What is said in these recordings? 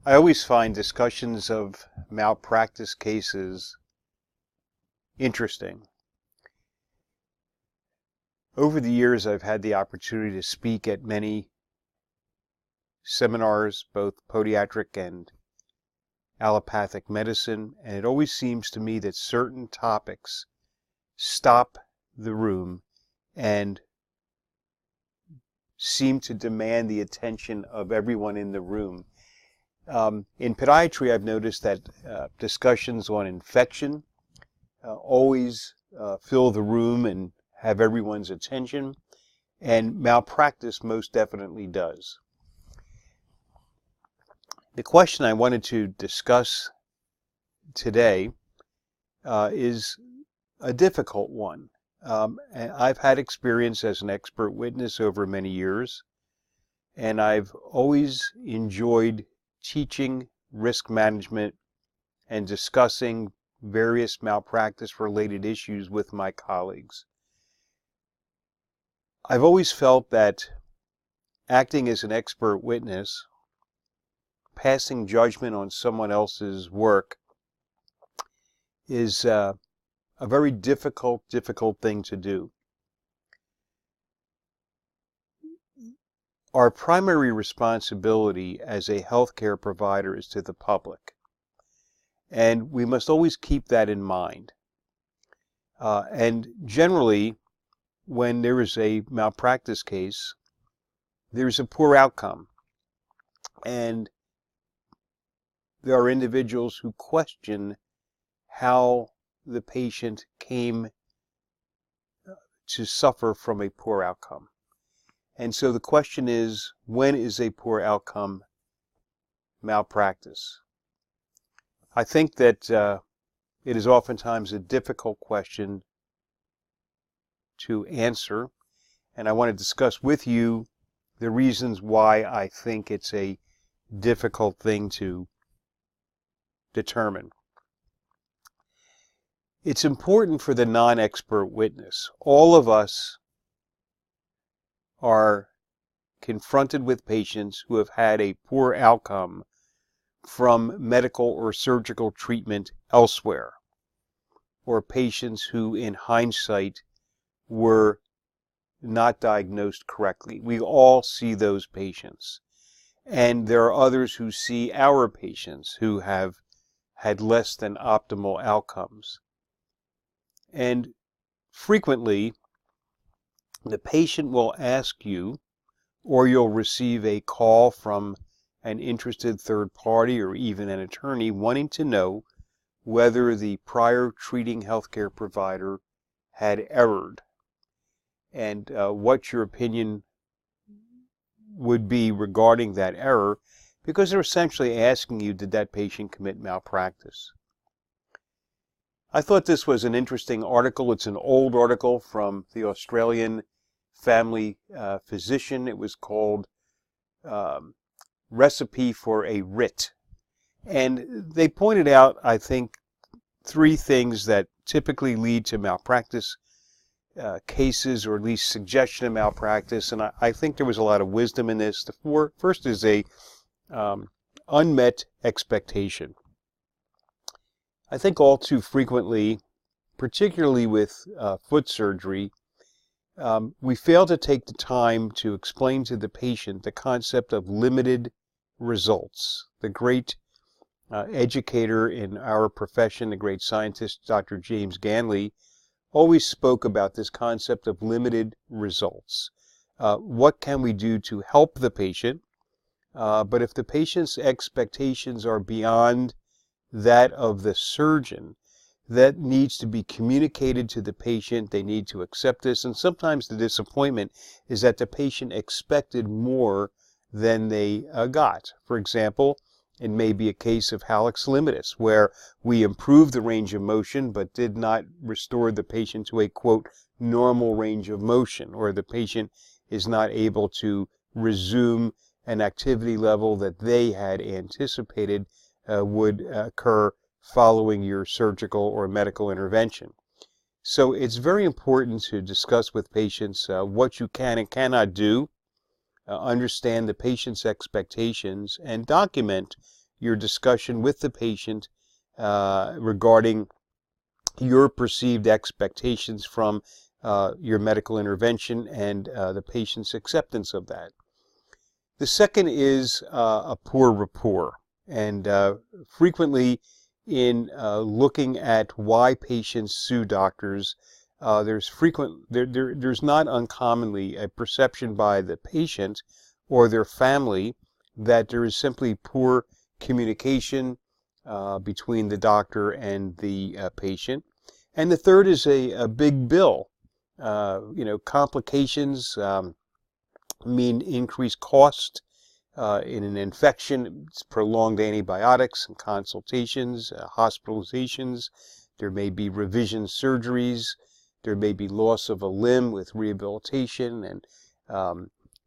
I always find discussions of malpractice cases interesting. Over the years, I've had the opportunity to speak at many seminars, both podiatric and allopathic medicine, and it always seems to me that certain topics stop the room and seem to demand the attention of everyone in the room. In podiatry, I've noticed that discussions on infection always fill the room and have everyone's attention, and malpractice most definitely does. The question I wanted to discuss today is a difficult one. I've had experience as an expert witness over many years, and I've always enjoyed teaching risk management and discussing various malpractice-related issues with my colleagues. I've always felt that acting as an expert witness, passing judgment on someone else's work, is a very difficult thing to do. Our primary responsibility as a healthcare provider is to the public, and we must always keep that in mind. And generally, when there is a malpractice case, there's a poor outcome, and there are individuals who question how the patient came to suffer from a poor outcome. And so the question is, when is a poor outcome malpractice? I think that it is oftentimes a difficult question to answer, and I want to discuss with you the reasons why I think it's a difficult thing to determine. It's important for the non-expert witness. All of us are confronted with patients who have had a poor outcome from medical or surgical treatment elsewhere, or patients who, in hindsight, were not diagnosed correctly. We all see those patients. And there are others who see our patients who have had less than optimal outcomes. And frequently, the patient will ask you, or you'll receive a call from an interested third party or even an attorney wanting to know whether the prior treating healthcare provider had erred, and what your opinion would be regarding that error, because they're essentially asking you, did that patient commit malpractice? I thought this was an interesting article. It's an old article from the Australian family physician. It was called Recipe for a Writ. And they pointed out, I think, three things that typically lead to malpractice cases, or at least suggestion of malpractice. And I think there was a lot of wisdom in this. The first is a unmet expectation. I think all too frequently, particularly with foot surgery, we fail to take the time to explain to the patient the concept of limited results. The great educator in our profession, the great scientist, Dr. James Ganley, always spoke about this concept of limited results. What can we do to help the patient? But if the patient's expectations are beyond that of the surgeon, that needs to be communicated to the patient. They need to accept this, and sometimes the disappointment is that the patient expected more than they got. For example, it may be a case of hallux limitus, where we improved the range of motion but did not restore the patient to a, quote, normal range of motion, or the patient is not able to resume an activity level that they had anticipated would occur following your surgical or medical intervention. So it's very important to discuss with patients what you can and cannot do, understand the patient's expectations, and document your discussion with the patient regarding your perceived expectations from your medical intervention and the patient's acceptance of that. The second is a poor rapport. And frequently in looking at why patients sue doctors, there's not uncommonly a perception by the patient or their family that there is simply poor communication between the doctor and the patient. And the third is a big bill. Complications mean increased cost in an infection. It's prolonged antibiotics and consultations, hospitalizations. There may be revision surgeries. There may be loss of a limb with rehabilitation and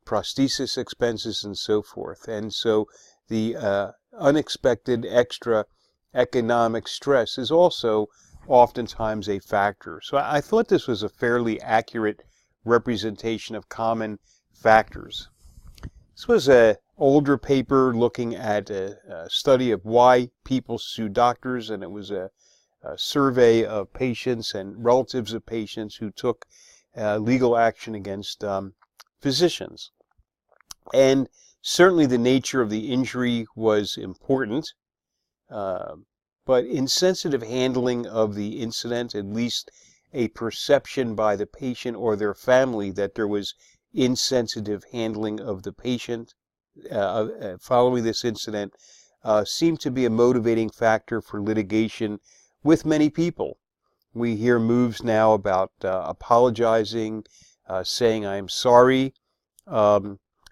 prosthesis expenses and so forth. And so the unexpected extra economic stress is also oftentimes a factor. So I thought this was a fairly accurate representation of common factors. This was an older paper looking at a study of why people sue doctors, and it was a survey of patients and relatives of patients who took legal action against physicians. And certainly the nature of the injury was important, but insensitive handling of the incident, at least a perception by the patient or their family that there was insensitive handling of the patient following this incident, seemed to be a motivating factor for litigation with many people. We hear moves now about apologizing, saying I'm sorry.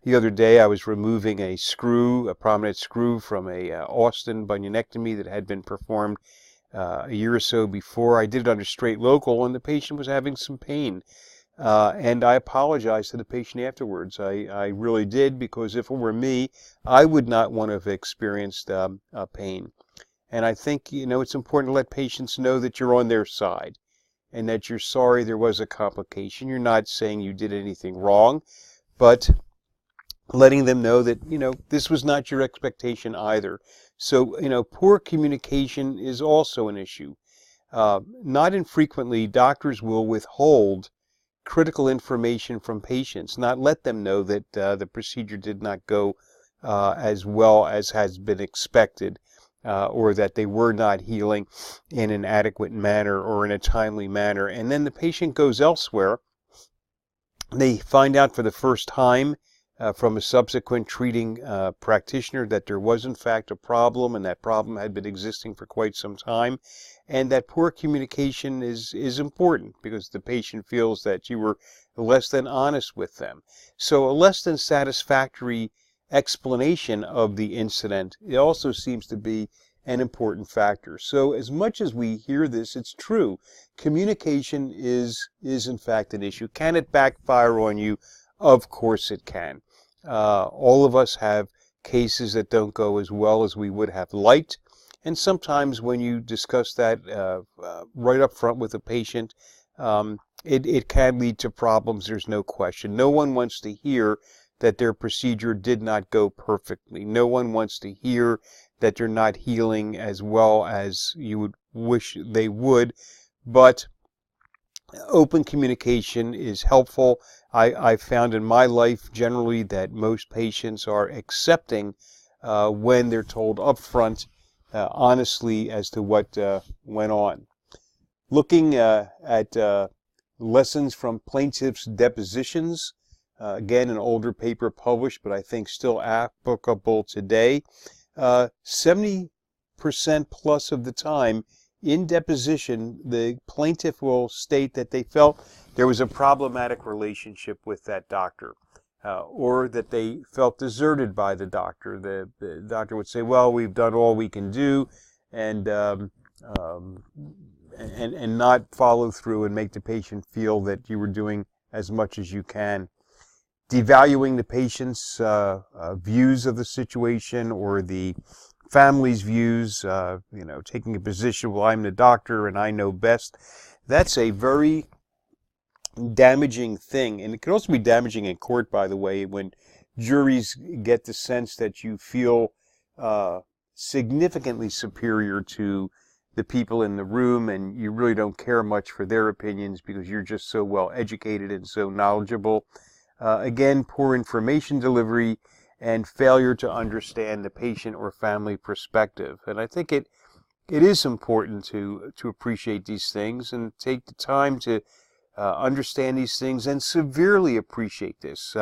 The other day I was removing a prominent screw from a Austin bunionectomy that had been performed a year or so before. I did it under straight local, and the patient was having some pain. And I apologized to the patient afterwards. I really did, because if it were me, I would not want to have experienced pain. And I think, it's important to let patients know that you're on their side and that you're sorry there was a complication. You're not saying you did anything wrong, but letting them know that, this was not your expectation either. So, poor communication is also an issue. Not infrequently, doctors will withhold critical information from patients, not let them know that the procedure did not go as well as has been expected, or that they were not healing in an adequate manner or in a timely manner. And then the patient goes elsewhere. They find out for the first time from a subsequent treating practitioner that there was in fact a problem, and that problem had been existing for quite some time. And that poor communication is important, because the patient feels that you were less than honest with them. So a less than satisfactory explanation of the incident, it also seems to be an important factor. So as much as we hear this, it's true. Communication is in fact an issue. Can it backfire on you? Of course it can. All of us have cases that don't go as well as we would have liked. And sometimes when you discuss that right up front with a patient, it can lead to problems, there's no question. No one wants to hear that their procedure did not go perfectly. No one wants to hear that they're not healing as well as you would wish they would. But open communication is helpful. I've found in my life generally that most patients are accepting when they're told up front honestly as to what went on. Looking at lessons from plaintiffs' depositions, again an older paper published, but I think still applicable today. 70% plus of the time in deposition, the plaintiff will state that they felt there was a problematic relationship with that doctor. Or that they felt deserted by the doctor. The doctor would say, well, we've done all we can do, and not follow through and make the patient feel that you were doing as much as you can. Devaluing the patient's views of the situation or the family's views, taking a position, well, I'm the doctor and I know best. That's a very damaging thing, and it can also be damaging in court, by the way, when juries get the sense that you feel significantly superior to the people in the room, and you really don't care much for their opinions because you're just so well educated and so knowledgeable. Again, poor information delivery and failure to understand the patient or family perspective. And I think it is important to appreciate these things and take the time to understand these things and severely appreciate this.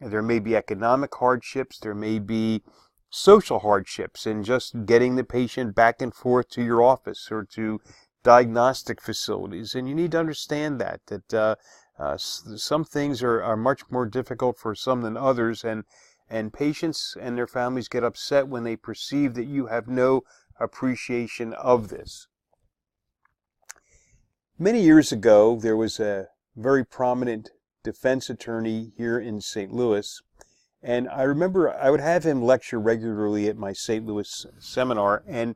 There may be economic hardships, there may be social hardships in just getting the patient back and forth to your office or to diagnostic facilities. And you need to understand that some things are much more difficult for some than others, and patients and their families get upset when they perceive that you have no appreciation of this. Many years ago, there was a very prominent defense attorney here in St. Louis, and I remember I would have him lecture regularly at my St. Louis seminar, and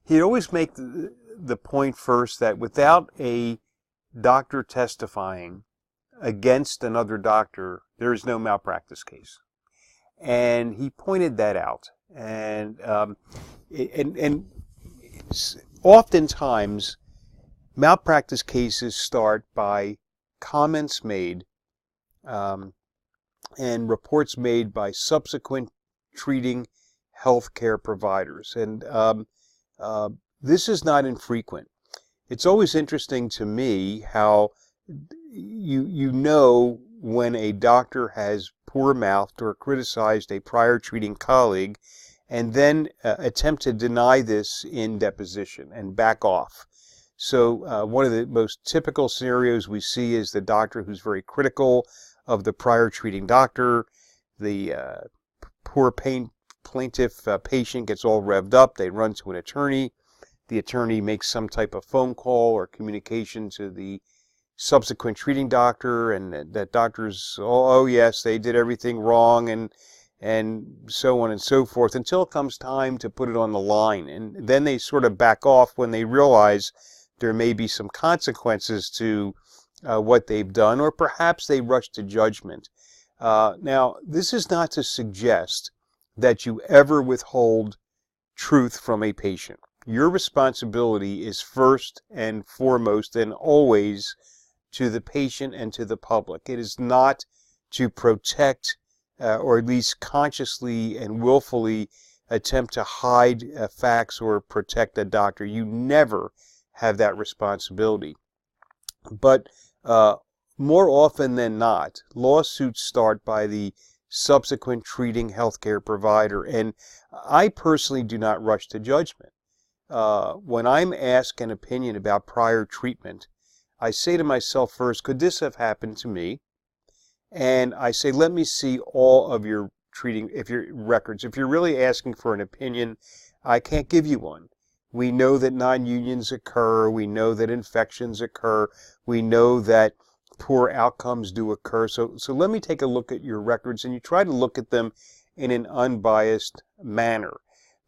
he'd always make the point first that without a doctor testifying against another doctor, there is no malpractice case. And he pointed that out. And oftentimes, malpractice cases start by comments made and reports made by subsequent treating healthcare providers. And this is not infrequent. It's always interesting to me how you know when a doctor has poor-mouthed or criticized a prior treating colleague and then attempt to deny this in deposition and back off. So one of the most typical scenarios we see is the doctor who's very critical of the prior treating doctor. The poor plaintiff patient gets all revved up. They run to an attorney. The attorney makes some type of phone call or communication to the subsequent treating doctor, and that doctor's, oh yes, they did everything wrong, and so on and so forth, until it comes time to put it on the line. And then they sort of back off when they realize there may be some consequences to what they've done, or perhaps they rush to judgment. Now, this is not to suggest that you ever withhold truth from a patient. Your responsibility is first and foremost and always to the patient and to the public. It is not to protect or at least consciously and willfully attempt to hide facts or protect a doctor. You never have that responsibility. But more often than not, lawsuits start by the subsequent treating healthcare provider, and I personally do not rush to judgment. When I'm asked an opinion about prior treatment, I say to myself first, could this have happened to me? And I say, let me see all of your records. If you're really asking for an opinion, I can't give you one. We know that non-unions occur. We know that infections occur. We know that poor outcomes do occur. So let me take a look at your records, and you try to look at them in an unbiased manner.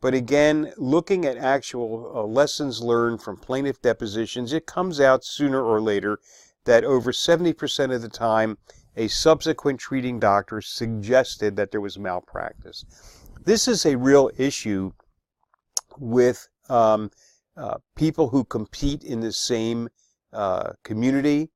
But again, looking at actual lessons learned from plaintiff depositions, it comes out sooner or later that over 70% of the time, a subsequent treating doctor suggested that there was malpractice. This is a real issue with people who compete in the same community.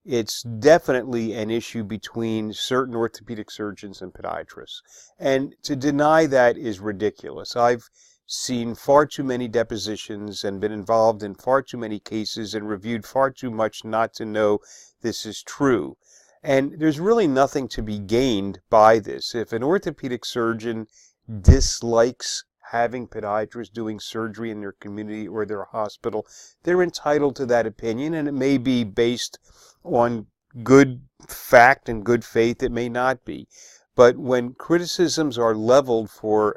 It's definitely an issue between certain orthopedic surgeons and podiatrists. And to deny that is ridiculous. I've seen far too many depositions and been involved in far too many cases and reviewed far too much not to know this is true. And there's really nothing to be gained by this. If an orthopedic surgeon dislikes having podiatrists doing surgery in their community or their hospital, they're entitled to that opinion, and it may be based on good fact and good faith. It may not be. But when criticisms are leveled for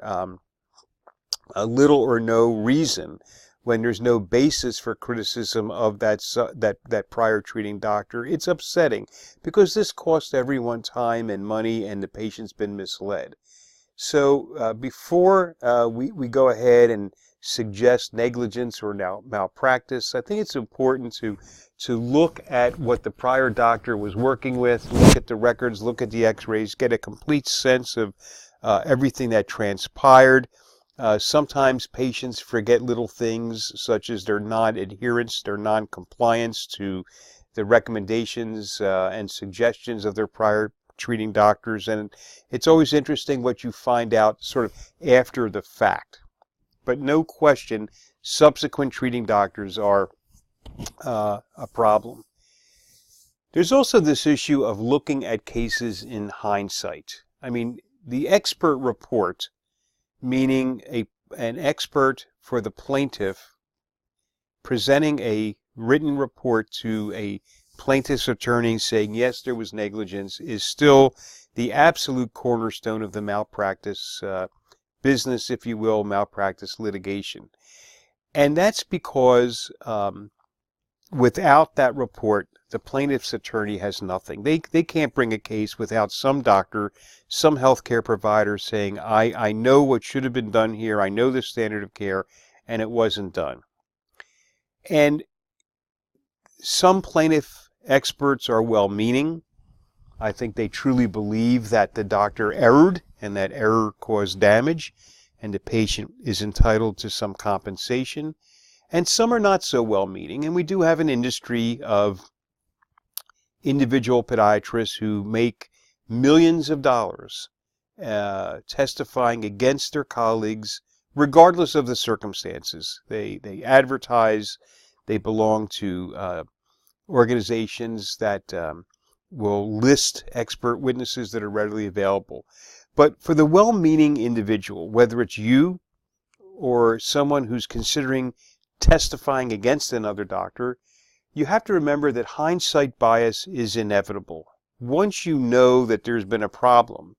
a little or no reason, when there's no basis for criticism of that prior treating doctor, it's upsetting, because this costs everyone time and money, and the patient's been misled. So before we go ahead and suggest negligence or malpractice, I think it's important to look at what the prior doctor was working with, look at the records, look at the x-rays, get a complete sense of everything that transpired. Sometimes patients forget little things such as their non-adherence, their non-compliance to the recommendations and suggestions of their prior treating doctors. And it's always interesting what you find out sort of after the fact. But no question, subsequent treating doctors are a problem. There's also this issue of looking at cases in hindsight. I mean, the expert report, meaning an expert for the plaintiff presenting a written report to a plaintiff's attorney saying, yes, there was negligence, is still the absolute cornerstone of the malpractice business, if you will, malpractice litigation. And that's because without that report, the plaintiff's attorney has nothing. They can't bring a case without some doctor, some healthcare provider saying, I know what should have been done here, I know the standard of care, and it wasn't done. And some plaintiff experts are well-meaning. I think they truly believe that the doctor erred and that error caused damage, and the patient is entitled to some compensation. And some are not so well-meaning, and we do have an industry of individual podiatrists who make millions of dollars testifying against their colleagues, regardless of the circumstances. They advertise, they belong to organizations that will list expert witnesses that are readily available. But for the well-meaning individual, whether it's you or someone who's considering testifying against another doctor, you have to remember that hindsight bias is inevitable. Once you know that there's been a problem,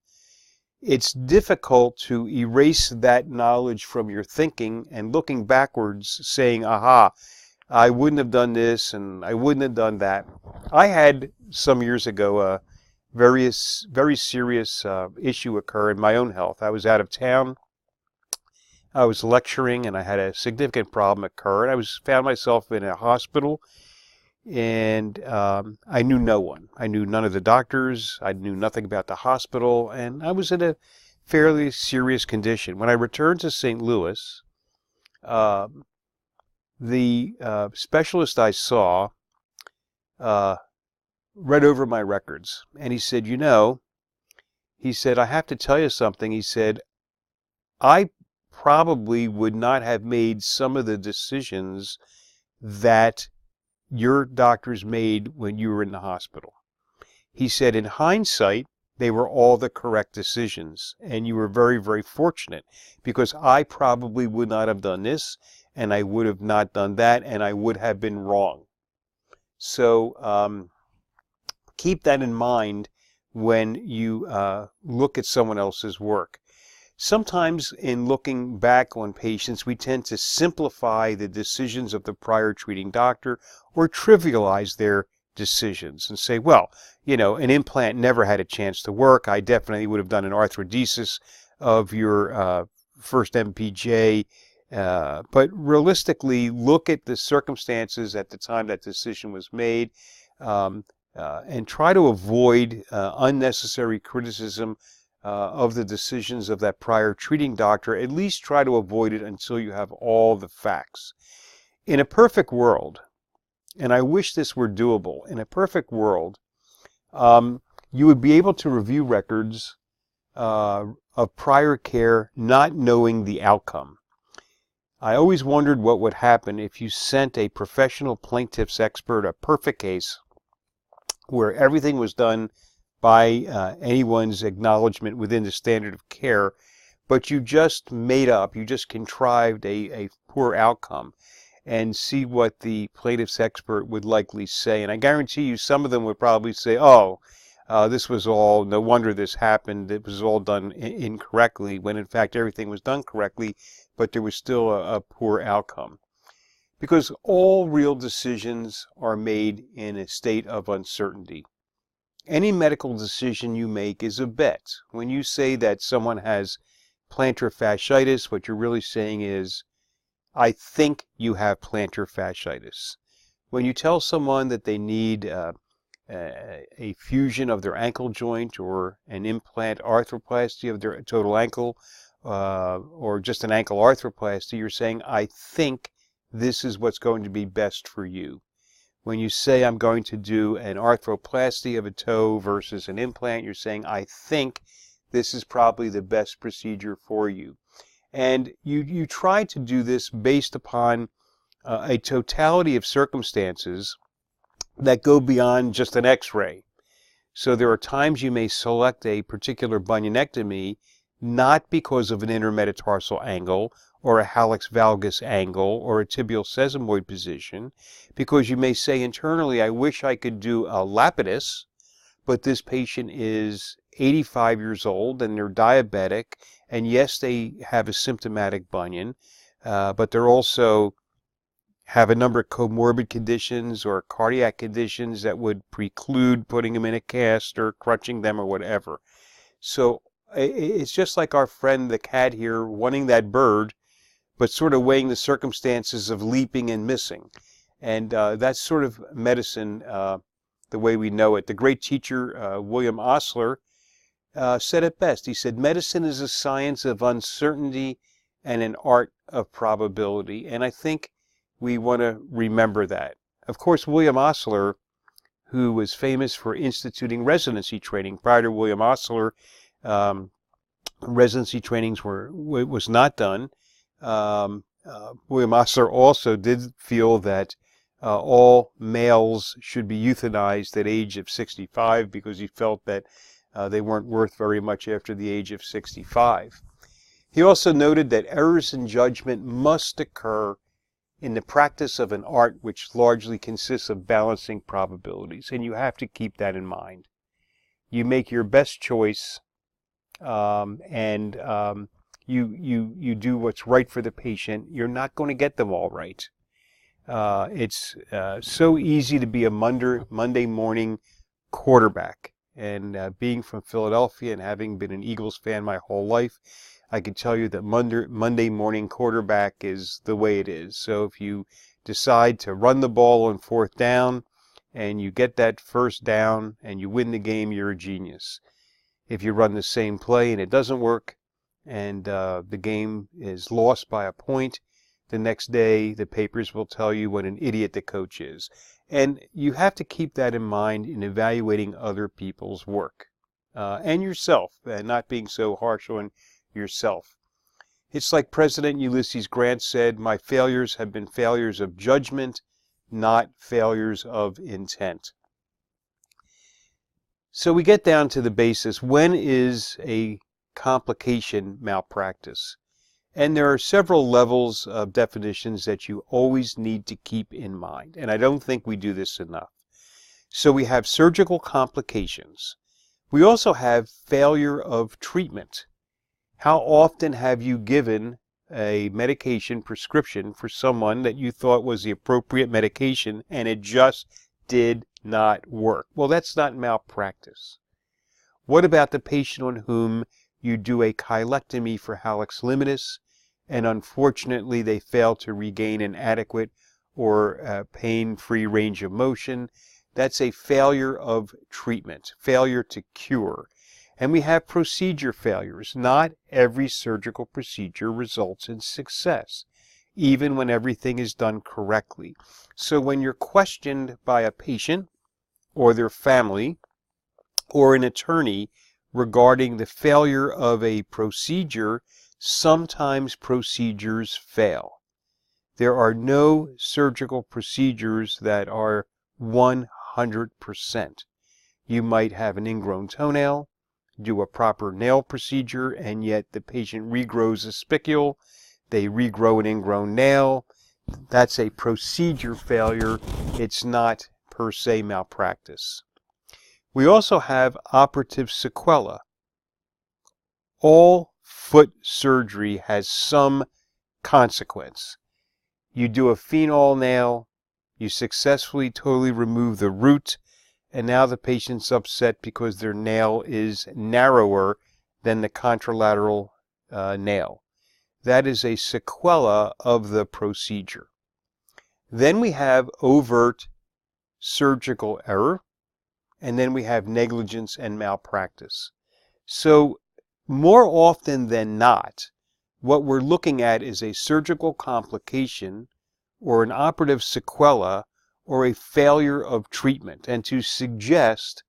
it's difficult to erase that knowledge from your thinking and looking backwards saying, aha, I wouldn't have done this and I wouldn't have done that. I had some years ago a very serious issue occur in my own health. I was out of town. I was lecturing and I had a significant problem occur, and I found myself in a hospital, and I knew no one. I knew none of the doctors. I knew nothing about the hospital, and I was in a fairly serious condition. When I returned to St. Louis, the specialist I saw read over my records, and he said, I have to tell you something. He said, I probably would not have made some of the decisions that your doctors made when you were in the hospital. He said, in hindsight, they were all the correct decisions, and you were very, very fortunate, because I probably would not have done this, and I would have not done that, and I would have been wrong. So keep that in mind when you look at someone else's work. Sometimes in looking back on patients, we tend to simplify the decisions of the prior treating doctor or trivialize their decisions and say, well, an implant never had a chance to work. I definitely would have done an arthrodesis of your first MPJ. But realistically, look at the circumstances at the time that decision was made, and try to avoid unnecessary criticism of the decisions of that prior treating doctor. At least try to avoid it until you have all the facts. In a perfect world, and I wish this were doable, in a perfect world, you would be able to review records of prior care not knowing the outcome. I always wondered what would happen if you sent a professional plaintiff's expert a perfect case where everything was done by anyone's acknowledgement within the standard of care, but you just contrived a poor outcome, and see what the plaintiff's expert would likely say. And I guarantee you some of them would probably say, this was all, no wonder this happened, it was all done incorrectly, when in fact everything was done correctly, but there was still a poor outcome. Because all real decisions are made in a state of uncertainty. Any medical decision you make is a bet. When you say that someone has plantar fasciitis, what you're really saying is, I think you have plantar fasciitis. When you tell someone that they need a fusion of their ankle joint or an implant arthroplasty of their total ankle, or just an ankle arthroplasty, you're saying, I think this is what's going to be best for you. When you say, I'm going to do an arthroplasty of a toe versus an implant, you're saying, I think this is probably the best procedure for you. And you try to do this based upon a totality of circumstances that go beyond just an x-ray. So there are times you may select a particular bunionectomy not because of an intermetatarsal angle or a hallux valgus angle or a tibial sesamoid position, because you may say internally, I wish I could do a Lapidus, but this patient is 85 years old and they're diabetic, and yes, they have a symptomatic bunion, but they're also have a number of comorbid conditions or cardiac conditions that would preclude putting them in a cast or crutching them or whatever. So it's just like our friend the cat here wanting that bird, but sort of weighing the circumstances of leaping and missing. And that's sort of medicine the way we know it. The great teacher, William Osler, said it best. He said, medicine is a science of uncertainty and an art of probability. And I think we want to remember that. Of course, William Osler, who was famous for instituting residency training. Prior to William Osler, residency trainings was not done. William Osler also did feel that all males should be euthanized at age of 65 because he felt that they weren't worth very much after the age of 65. He also noted that errors in judgment must occur in the practice of an art which largely consists of balancing probabilities, and you have to keep that in mind. You make your best choice, and you do what's right for the patient. You're not going to get them all right. It's so easy to be a Monday morning quarterback, and being from Philadelphia and having been an Eagles fan my whole life, I can tell you that Monday morning quarterback is the way it is. So if you decide to run the ball on 4th down and you get that 1st down and you win the game, you're a genius. If you run the same play and it doesn't work and the game is lost by a point, the next day the papers will tell you what an idiot the coach is. And you have to keep that in mind in evaluating other people's work and yourself, and not being so harsh on yourself. It's like President Ulysses Grant said, my failures have been failures of judgment, not failures of intent. So we get down to the basis. When is a complication malpractice? And there are several levels of definitions that you always need to keep in mind. And I don't think we do this enough. So we have surgical complications. We also have failure of treatment. How often have you given a medication prescription for someone that you thought was the appropriate medication and it just did not work? Well, that's not malpractice. What about the patient on whom you do a cheilectomy for hallux limitus and unfortunately they fail to regain an adequate or pain-free range of motion? That's a failure of treatment, failure to cure. And we have procedure failures. Not every surgical procedure results in success, even when everything is done correctly. So when you're questioned by a patient or their family or an attorney regarding the failure of a procedure, sometimes procedures fail. There are no surgical procedures that are 100%. You might have an ingrown toenail, do a proper nail procedure, and yet the patient regrows a spicule, they regrow an ingrown nail. That's a procedure failure. It's not per se malpractice. We also have operative sequela. All foot surgery has some consequence. You do a phenol nail, you successfully totally remove the root, and now the patient's upset because their nail is narrower than the contralateral nail. That is a sequela of the procedure. Then we have overt surgical error, and then we have negligence and malpractice. So more often than not, what we're looking at is a surgical complication or an operative sequela or a failure of treatment. And to suggest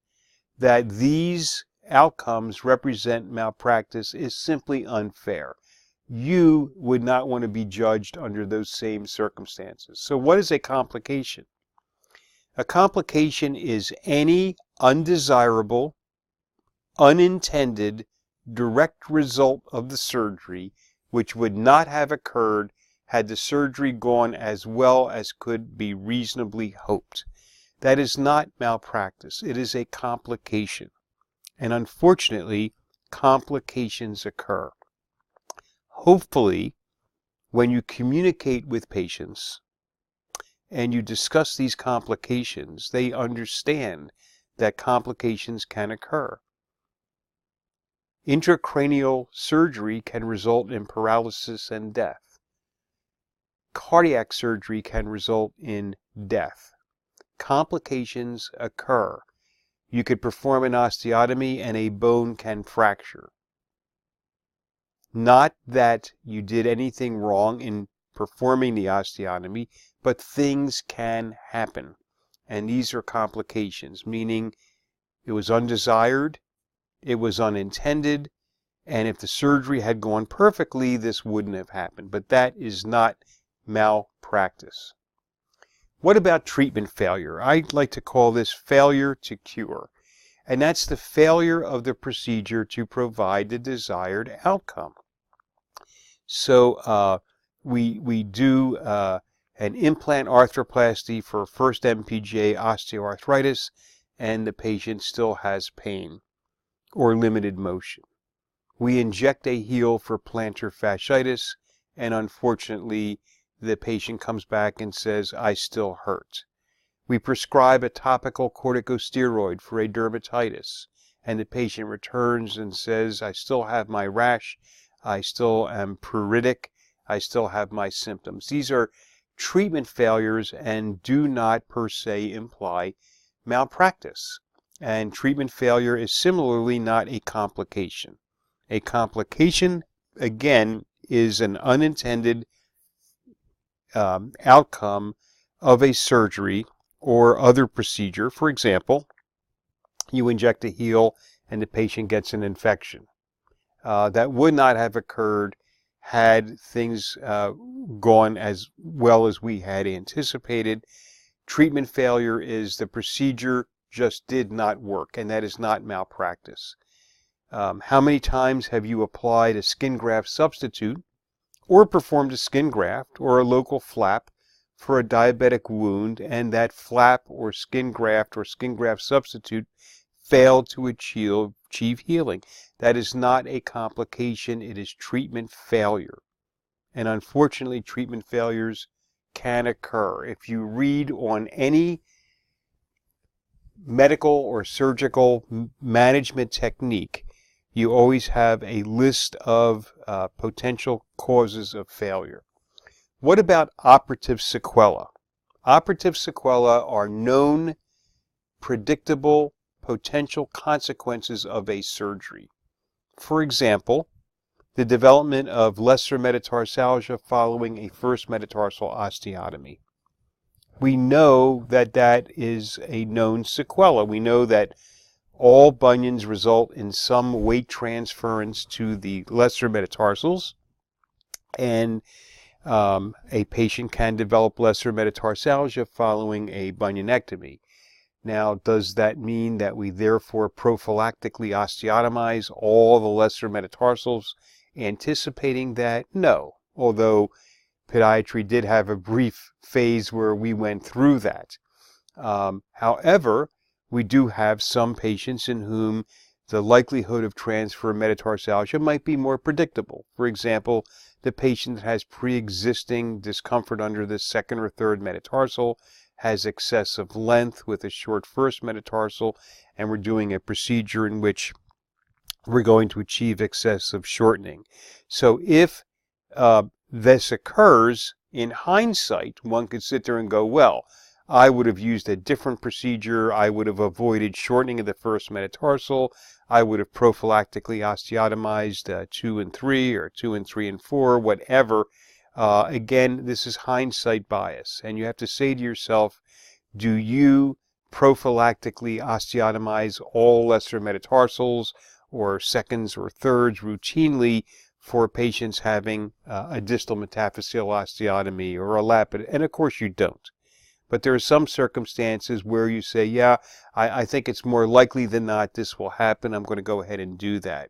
that these outcomes represent malpractice is simply unfair. You would not want to be judged under those same circumstances. So what is a complication? A complication is any undesirable, unintended, direct result of the surgery which would not have occurred had the surgery gone as well as could be reasonably hoped. That is not malpractice. It is a complication. And unfortunately, complications occur. Hopefully, when you communicate with patients and you discuss these complications, they understand that complications can occur. Intracranial surgery can result in paralysis and death. Cardiac surgery can result in death. Complications occur. You could perform an osteotomy and a bone can fracture. Not that you did anything wrong in performing the osteotomy, but things can happen. And these are complications, meaning it was undesired, it was unintended, and if the surgery had gone perfectly, this wouldn't have happened. But that is not malpractice. What about treatment failure? I'd like to call this failure to cure. And that's the failure of the procedure to provide the desired outcome. So we do an implant arthroplasty for first MPGA osteoarthritis, and the patient still has pain or limited motion. We inject a heel for plantar fasciitis, and unfortunately, the patient comes back and says, I still hurt. We prescribe a topical corticosteroid for a dermatitis, and the patient returns and says, I still have my rash, I still am pruritic, I still have my symptoms. These are treatment failures and do not per se imply malpractice. And treatment failure is similarly not a complication. A complication, again, is an unintended outcome of a surgery or other procedure. For example, you inject a heel and the patient gets an infection. That would not have occurred had things gone as well as we had anticipated. Treatment failure is the procedure just did not work, and that is not malpractice. How many times have you applied a skin graft substitute or performed a skin graft or a local flap for a diabetic wound, and that flap or skin graft substitute failed to achieve healing? That is not a complication, it is treatment failure. And unfortunately, treatment failures can occur. If you read on any medical or surgical management technique, you always have a list of potential causes of failure. What about operative sequela? Operative sequela are known, predictable, potential consequences of a surgery. For example, the development of lesser metatarsalgia following a first metatarsal osteotomy. We know that that is a known sequela. We know that all bunions result in some weight transference to the lesser metatarsals, and a patient can develop lesser metatarsalgia following a bunionectomy. Now, does that mean that we therefore prophylactically osteotomize all the lesser metatarsals, anticipating that? No, although podiatry did have a brief phase where we went through that. However, we do have some patients in whom the likelihood of transfer of metatarsalgia might be more predictable. For example, the patient that has pre-existing discomfort under the second or third metatarsal, has excessive length with a short first metatarsal, and we're doing a procedure in which we're going to achieve excessive shortening. So if this occurs, in hindsight, one could sit there and go, well, I would have used a different procedure. I would have avoided shortening of the first metatarsal. I would have prophylactically osteotomized 2 and 3 or 2 and 3 and 4, whatever. Again, this is hindsight bias. And you have to say to yourself, do you prophylactically osteotomize all lesser metatarsals or seconds or thirds routinely for patients having a distal metaphyseal osteotomy or a Lapidus? And of course you don't. But there are some circumstances where you say, yeah, I think it's more likely than not this will happen. I'm going to go ahead and do that.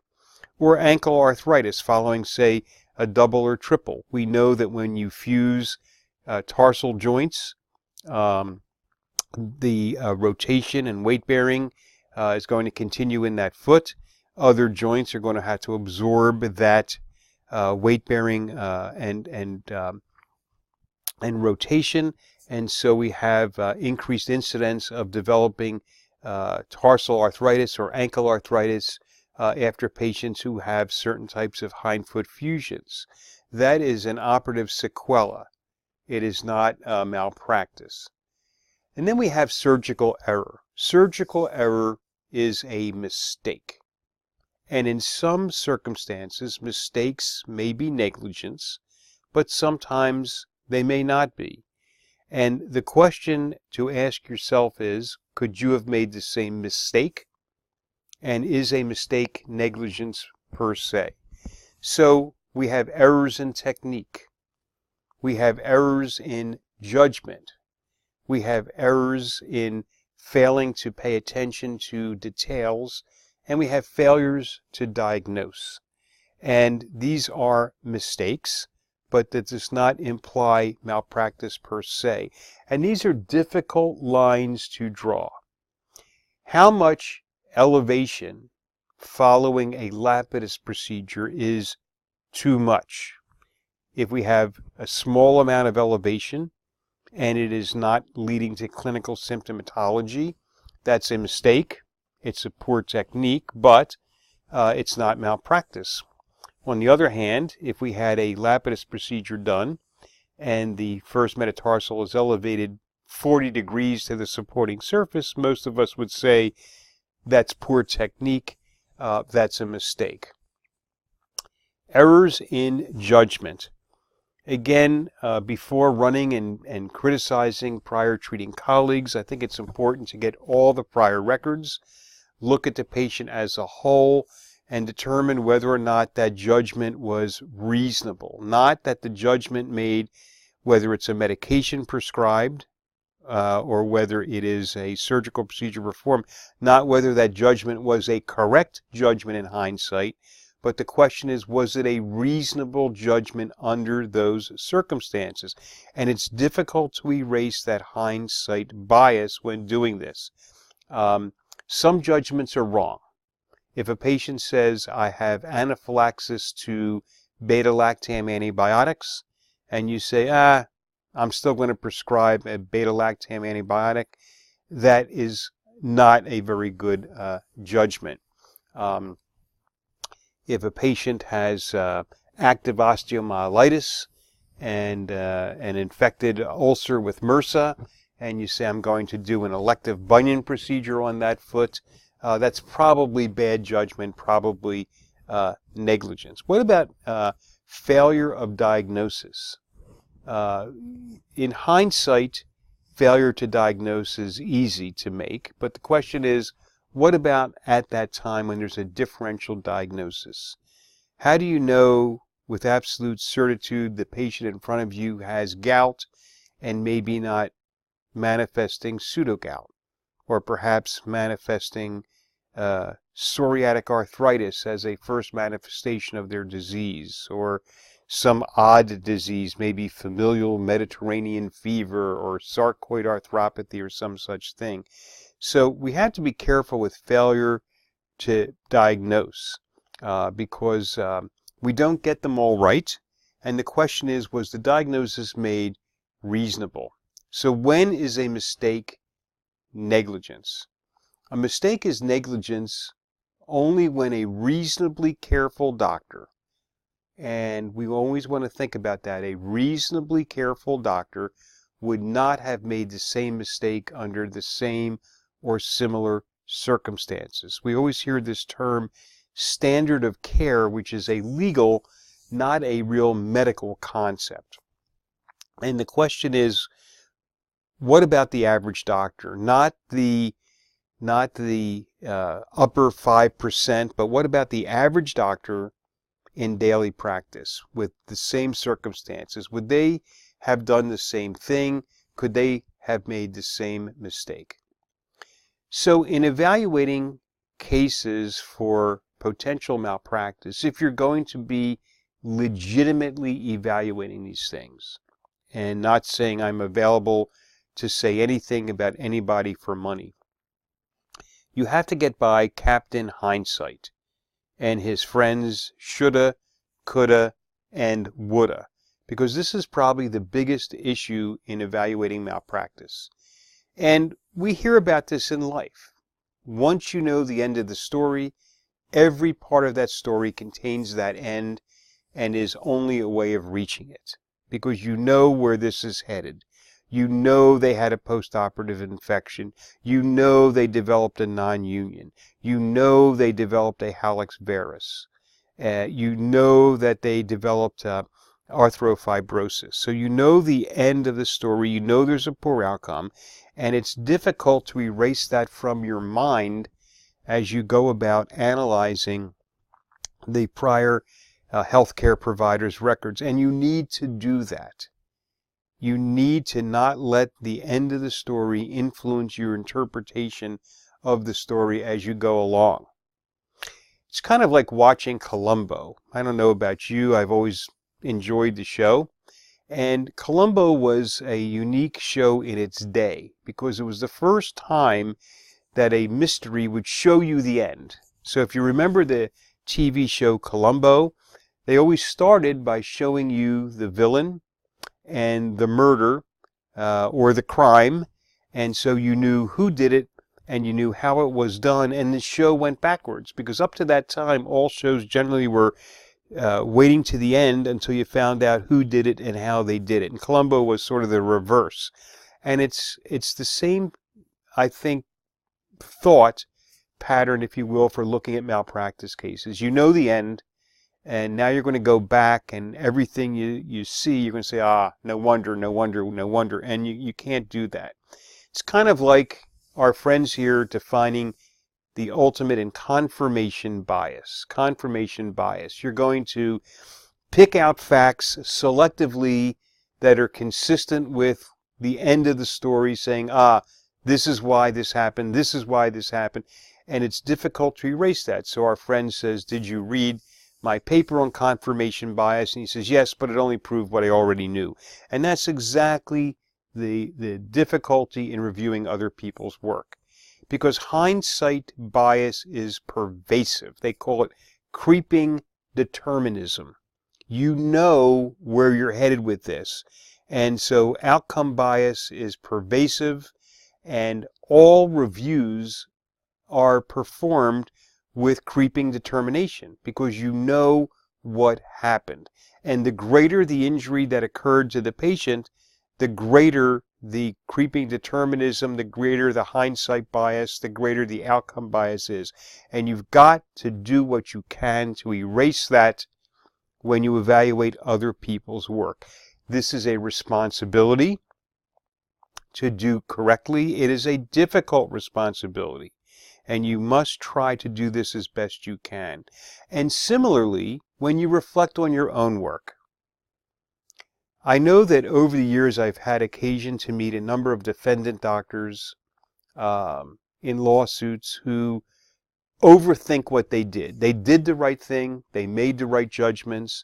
Or ankle arthritis following, say, a double or triple. We know that when you fuse tarsal joints, the rotation and weight bearing is going to continue in that foot. Other joints are going to have to absorb that weight bearing and rotation, and so we have increased incidence of developing tarsal arthritis or ankle arthritis after patients who have certain types of hindfoot fusions. That is an operative sequela. It is not malpractice. And then we have surgical error. Surgical error is a mistake. And in some circumstances, mistakes may be negligence, but sometimes they may not be. And the question to ask yourself is, could you have made the same mistake? And is a mistake negligence per se? So we have errors in technique. We have errors in judgment. We have errors in failing to pay attention to details, and we have failures to diagnose. And these are mistakes, but that does not imply malpractice per se. And these are difficult lines to draw. How much elevation following a Lapidus procedure is too much? If we have a small amount of elevation and it is not leading to clinical symptomatology, that's a mistake. It's a poor technique, but it's not malpractice. On the other hand, if we had a Lapidus procedure done and the first metatarsal is elevated 40 degrees to the supporting surface, most of us would say that's poor technique, that's a mistake. Errors in judgment. Again, before running and criticizing prior treating colleagues, I think it's important to get all the prior records, look at the patient as a whole, and determine whether or not that judgment was reasonable. Not that the judgment made, whether it's a medication prescribed or whether it is a surgical procedure performed, not whether that judgment was a correct judgment in hindsight, but the question is, was it a reasonable judgment under those circumstances? And it's difficult to erase that hindsight bias when doing this. Some judgments are wrong. If a patient says, I have anaphylaxis to beta-lactam antibiotics, and you say, I'm still going to prescribe a beta-lactam antibiotic, that is not a very good judgment. If a patient has active osteomyelitis and an infected ulcer with MRSA, and you say, I'm going to do an elective bunion procedure on that foot, that's probably bad judgment, probably negligence. What about failure of diagnosis? In hindsight, failure to diagnose is easy to make, but the question is, what about at that time when there's a differential diagnosis? How do you know with absolute certitude the patient in front of you has gout and maybe not manifesting pseudogout, or perhaps manifesting psoriatic arthritis as a first manifestation of their disease, or some odd disease, maybe familial Mediterranean fever or sarcoid arthropathy or some such thing? So we have to be careful with failure to diagnose because we don't get them all right. And the question is, was the diagnosis made reasonable? So when is a mistake negligence? A mistake is negligence only when a reasonably careful doctor, and we always want to think about that, a reasonably careful doctor would not have made the same mistake under the same or similar circumstances. We always hear this term standard of care, which is a legal, not a real medical concept. And the question is, what about the average doctor? Not the upper 5%, but what about the average doctor in daily practice with the same circumstances? Would they have done the same thing? Could they have made the same mistake? So in evaluating cases for potential malpractice, if you're going to be legitimately evaluating these things and not saying I'm available to say anything about anybody for money, you have to get by Captain Hindsight and his friends shoulda, coulda, and woulda, because this is probably the biggest issue in evaluating malpractice. And we hear about this in life. Once you know the end of the story, every part of that story contains that end and is only a way of reaching it, because you know where this is headed. You know they had a post-operative infection. You know they developed a non-union. You know they developed a hallux varus. You know that they developed arthrofibrosis. So you know the end of the story. You know there's a poor outcome. And it's difficult to erase that from your mind as you go about analyzing the prior healthcare provider's records. And you need to do that. You need to not let the end of the story influence your interpretation of the story as you go along. It's kind of like watching Columbo. I don't know about you, I've always enjoyed the show. And Columbo was a unique show in its day because it was the first time that a mystery would show you the end. So if you remember the TV show Columbo, they always started by showing you the villain and the murder or the crime, and so you knew who did it and you knew how it was done, and the show went backwards because up to that time all shows generally were waiting to the end until you found out who did it and how they did it. And Columbo was sort of the reverse. And it's the same, I think, thought pattern, if you will, for looking at malpractice cases. You know the end, and now you're going to go back, and everything you see, you're going to say, no wonder, no wonder, no wonder. And you can't do that. It's kind of like our friends here defining the ultimate in confirmation bias. Confirmation bias. You're going to pick out facts selectively that are consistent with the end of the story, saying, this is why this happened, this is why this happened. And it's difficult to erase that. So our friend says, did you read my paper on confirmation bias? And he says, yes, but it only proved what I already knew. And that's exactly the difficulty in reviewing other people's work. Because hindsight bias is pervasive. They call it creeping determinism. You know where you're headed with this. And so outcome bias is pervasive, and all reviews are performed with creeping determination because you know what happened. And the greater the injury that occurred to the patient, the greater the creeping determinism, the greater the hindsight bias, the greater the outcome bias is. And you've got to do what you can to erase that when you evaluate other people's work. This is a responsibility to do correctly. It is a difficult responsibility, and you must try to do this as best you can. And similarly, when you reflect on your own work, I know that over the years I've had occasion to meet a number of defendant doctors in lawsuits who overthink what they did. They did the right thing, they made the right judgments,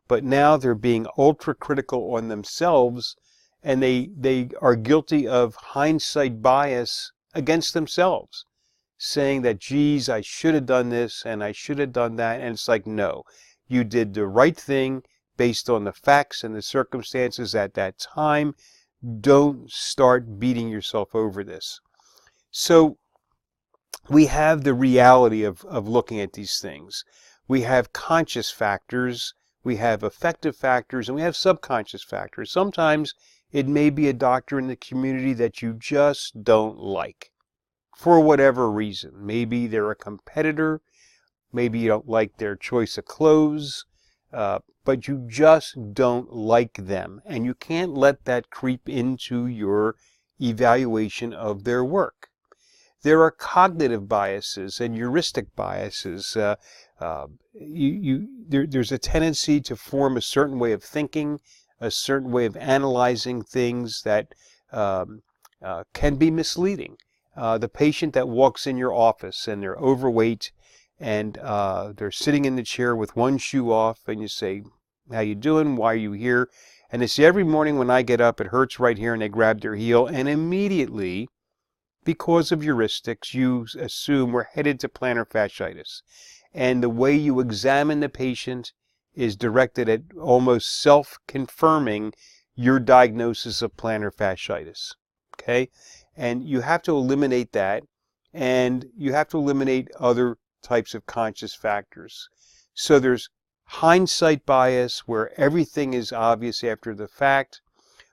but now they're being ultra critical on themselves, and they are guilty of hindsight bias against themselves, saying that, geez, I should have done this and I should have done that. And it's like, no, you did the right thing based on the facts and the circumstances at that time. Don't start beating yourself over this. So we have the reality of looking at these things. We have conscious factors, we have affective factors, and we have subconscious factors. Sometimes It may be a doctor in the community that you just don't like for whatever reason. Maybe they're a competitor. Maybe you don't like their choice of clothes, but you just don't like them. And you can't let that creep into your evaluation of their work. There are cognitive biases and heuristic biases. There's a tendency to form a certain way of thinking, a certain way of analyzing things that can be misleading. The patient that walks in your office and they're overweight and they're sitting in the chair with one shoe off, and you say, "How you doing? Why are you here?" And they say, "Every morning when I get up, it hurts right here," and they grab their heel, and immediately, because of heuristics, you assume we're headed to plantar fasciitis. And the way you examine the patient is directed at almost self-confirming your diagnosis of plantar fasciitis. Okay? And you have to eliminate that, and you have to eliminate other types of conscious factors. So there's hindsight bias, where everything is obvious after the fact.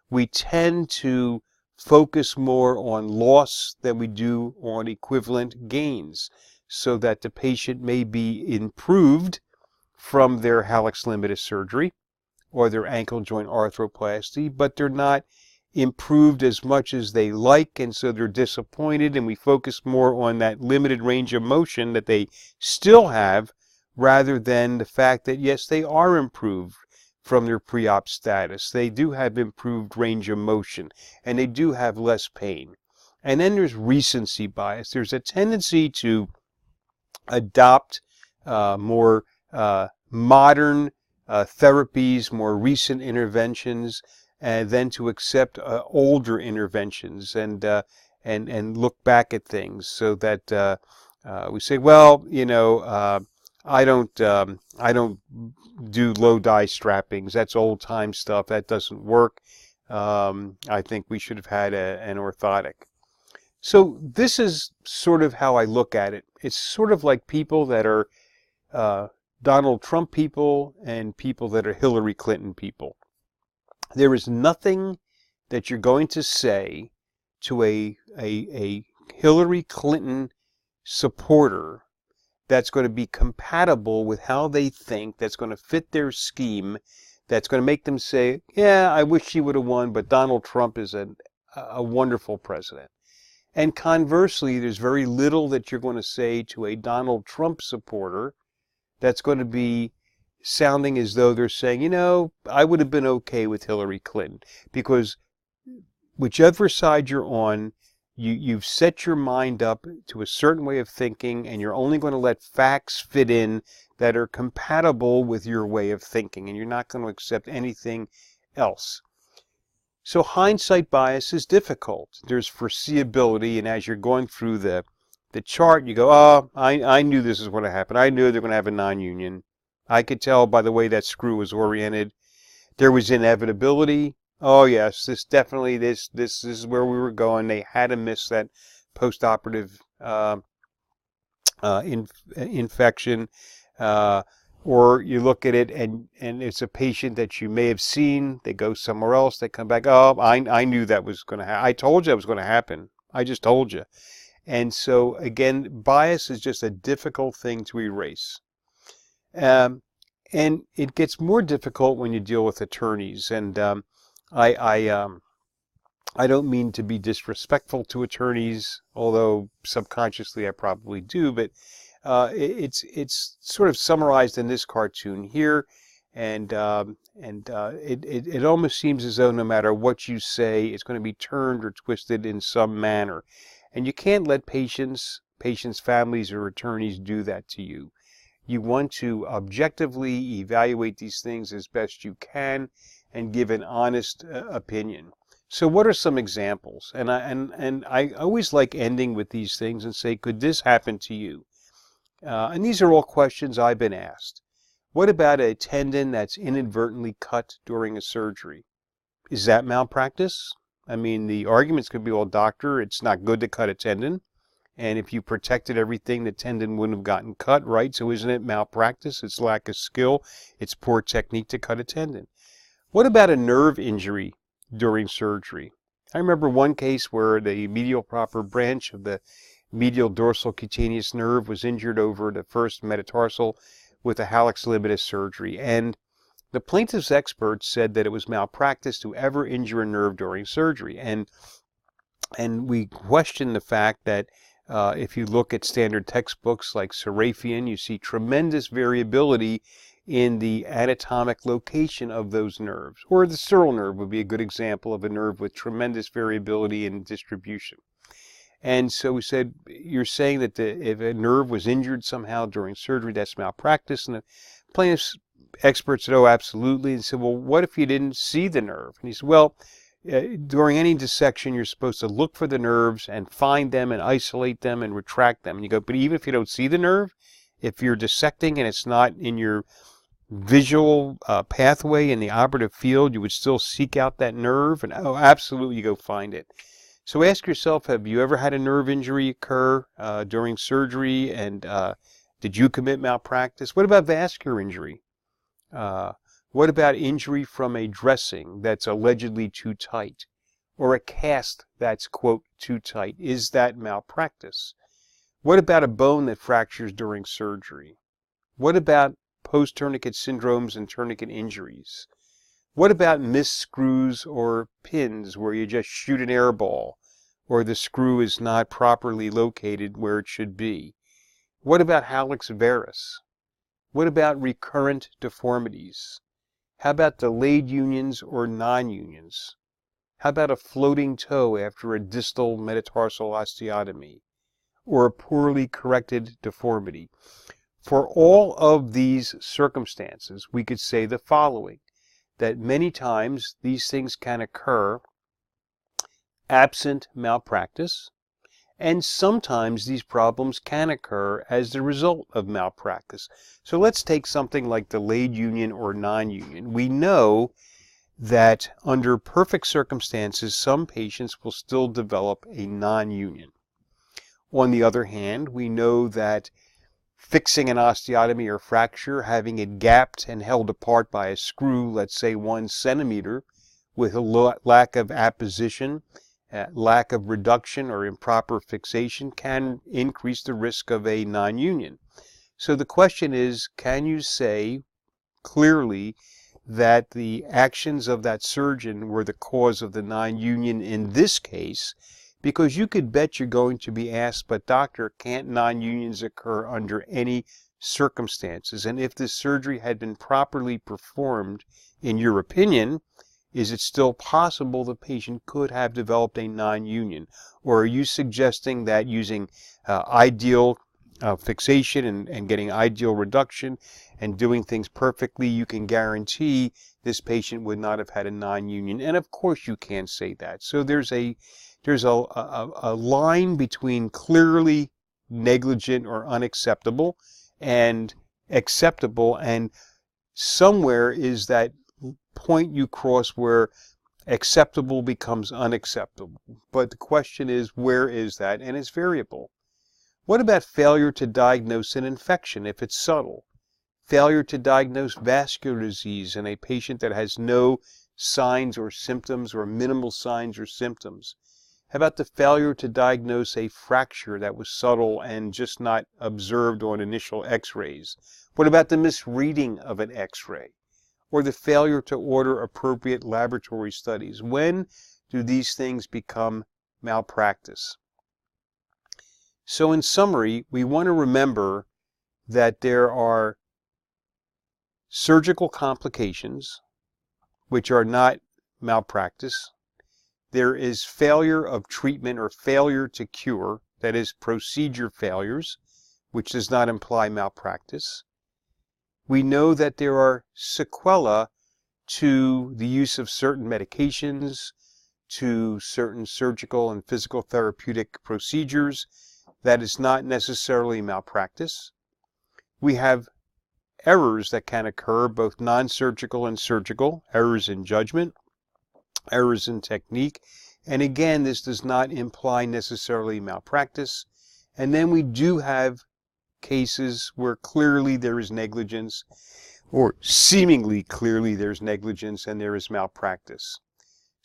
We tend to focus more on loss than we do on equivalent gains, so that the patient may be improved from their hallux limitus surgery or their ankle joint arthroplasty, but they're not improved as much as they like, and so they're disappointed, and we focus more on that limited range of motion that they still have rather than the fact that, yes, they are improved from their pre-op status. They do have improved range of motion, and they do have less pain. And then there's recency bias. There's a tendency to adopt more modern therapies, more recent interventions, and then to accept older interventions and look back at things, so that we say, well, you know, I don't do low dye strappings. That's old time stuff. That doesn't work. I think we should have had an orthotic. So this is sort of how I look at it. It's sort of like people that are Donald Trump people and people that are Hillary Clinton people. There is nothing that you're going to say to a Hillary Clinton supporter that's going to be compatible with how they think, that's going to fit their scheme, that's going to make them say, yeah, I wish she would have won, but Donald Trump is a wonderful president. And conversely, there's very little that you're going to say to a Donald Trump supporter that's going to be sounding as though they're saying, you know, I would have been okay with Hillary Clinton. Because whichever side you're on, you've set your mind up to a certain way of thinking, and you're only going to let facts fit in that are compatible with your way of thinking, and you're not going to accept anything else. So hindsight bias is difficult. There's foreseeability, and as you're going through the chart, you go, oh, I knew this is going to happen. I knew they're going to have a non-union. I could tell by the way that screw was oriented. There was inevitability. Oh yes, this definitely, this is where we were going. They had to miss that post-operative infection. Or you look at it and it's a patient that you may have seen. They go somewhere else. They come back. Oh, I knew that was going to happen. I told you that was going to happen. I just told you. And so again, bias is just a difficult thing to erase. And it gets more difficult when you deal with attorneys. And I don't mean to be disrespectful to attorneys, although subconsciously I probably do, but it's sort of summarized in this cartoon here, and it almost seems as though no matter what you say, it's going to be turned or twisted in some manner, and you can't let patients, families, or attorneys do that to you. You want to objectively evaluate these things as best you can and give an honest opinion. So what are some examples? And I always like ending with these things and say, could this happen to you? And these are all questions I've been asked. What about a tendon that's inadvertently cut during a surgery? Is that malpractice? I mean, the arguments could be, well, doctor, it's not good to cut a tendon. And if you protected everything, the tendon wouldn't have gotten cut, right? So isn't it malpractice? It's lack of skill. It's poor technique to cut a tendon. What about a nerve injury during surgery. I remember one case where the medial proper branch of the medial dorsal cutaneous nerve was injured over the first metatarsal with a hallux limitus surgery, and the plaintiff's experts said that it was malpractice to ever injure a nerve during surgery, and we question the fact that if you look at standard textbooks like Serafian, you see tremendous variability in the anatomic location of those nerves. Or the sural nerve would be a good example of a nerve with tremendous variability in distribution. And so we said, you're saying that if a nerve was injured somehow during surgery, that's malpractice? And the plaintiff's experts said, oh, absolutely. And said, well, what if you didn't see the nerve? And he said, well, during any dissection, you're supposed to look for the nerves and find them and isolate them and retract them. And you go, but even if you don't see the nerve, if you're dissecting and it's not in your visual pathway in the operative field, you would still seek out that nerve? And oh, absolutely, you go find it. So ask yourself, have you ever had a nerve injury occur during surgery, and did you commit malpractice? What about vascular injury? What about injury from a dressing that's allegedly too tight, or a cast that's, quote, too tight? Is that malpractice? What about a bone that fractures during surgery? What about post-tourniquet syndromes and tourniquet injuries? What about missed screws or pins where you just shoot an air ball, or the screw is not properly located where it should be? What about hallux varus? What about recurrent deformities? How about delayed unions or non-unions? How about a floating toe after a distal metatarsal osteotomy, or a poorly corrected deformity? For all of these circumstances, we could say the following, that many times these things can occur absent malpractice, and sometimes these problems can occur as the result of malpractice. So let's take something like delayed union or non-union. We know that under perfect circumstances, some patients will still develop a non-union. On the other hand, we know that fixing an osteotomy or fracture, having it gapped and held apart by a screw, let's say 1 centimeter, with a lack of apposition, lack of reduction or improper fixation, can increase the risk of a non-union. So the question is, can you say clearly that the actions of that surgeon were the cause of the non-union in this case? Because you could bet you're going to be asked, but doctor, can't non-unions occur under any circumstances? And if this surgery had been properly performed, in your opinion, is it still possible the patient could have developed a non-union? Or are you suggesting that using ideal fixation and getting ideal reduction and doing things perfectly, you can guarantee this patient would not have had a non-union? And of course you can't say that. So there's a line between clearly negligent or unacceptable and acceptable, and somewhere is that point you cross where acceptable becomes unacceptable. But the question is, where is that? And it's variable. What about failure to diagnose an infection if it's subtle? Failure to diagnose vascular disease in a patient that has no signs or symptoms or minimal signs or symptoms? How about the failure to diagnose a fracture that was subtle and just not observed on initial x-rays? What about the misreading of an x-ray? Or the failure to order appropriate laboratory studies? When do these things become malpractice? So in summary, we want to remember that there are surgical complications which are not malpractice. There is failure of treatment or failure to cure, that is procedure failures, which does not imply malpractice. We know that there are sequelae to the use of certain medications, to certain surgical and physical therapeutic procedures. That is not necessarily malpractice. We have errors that can occur, both non-surgical and surgical, errors in judgment, errors in technique. And again, this does not imply necessarily malpractice. And then we do have cases where clearly there is negligence, or seemingly clearly there's negligence and there is malpractice.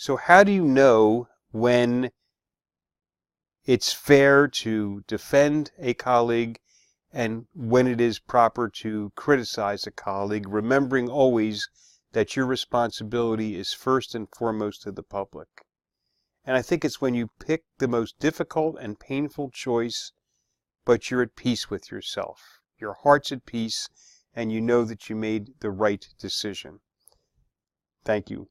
So how do you know when it's fair to defend a colleague and when it is proper to criticize a colleague, remembering always that your responsibility is first and foremost to the public? And I think it's when you pick the most difficult and painful choice, but you're at peace with yourself. Your heart's at peace, and you know that you made the right decision. Thank you.